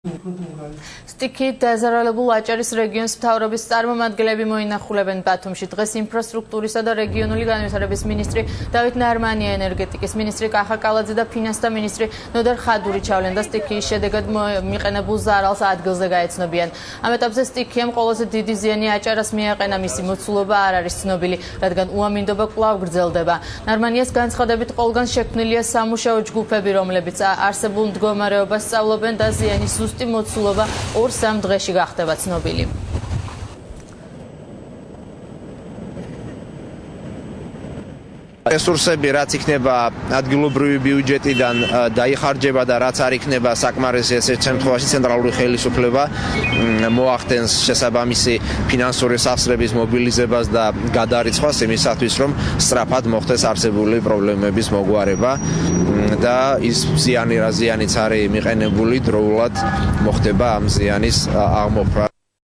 სტიქით დაზარალებულ აჭარის რეგიონის მთავრობის წარმომადგენლები მოინახულებენ ბათუმში. დღეს ინფრასტრუქტურისა და რეგიონული განვითარების მინისტრი დავით ნარმანია, ენერგეტიკის მინისტრი კახა კალაძე და ფინანსთა მინისტრი ნოდარ ხადური ჩავლენ და სტიქიის შედეგად მიყენებულ ზარალს ადგილზე გაეცნობიან. ამ ეტაპზე სტიქიამ ყველაზე დიდი ზიანი აჭარას მიაყენა, მისი მოცულობა არ არის ცნობილი, რადგან უამინდობა კვლავ გრძელდება. ნარმანიას განცხადებით ყველგან შექმნილია სამუშაო ჯგუფები, რომლებიც არსებულ მდგომარეობას სწავლობენ და ზიანის ზუსტი მოცულობა 2-3 დღეში გახდება ცნობილი. რესურსები რაც იქნება ადგილობრივი ბიუჯეტიდან დაიხარჯება და რაც არ იქნება საკმარისი ესეთ შემთხვევაში ცენტრალური ხელისუფლება მოახდენს შესაბამისი ფინანსური სახსრების მობილიზებას და გადარიცხვას იმისათვის რომ სწრაფად მოხდეს არსებული პრობლემების მოგვარება და ის ზიანიც არის მიყენებული დროულად მოხდება ამ ზიანის აღმოფხვრა.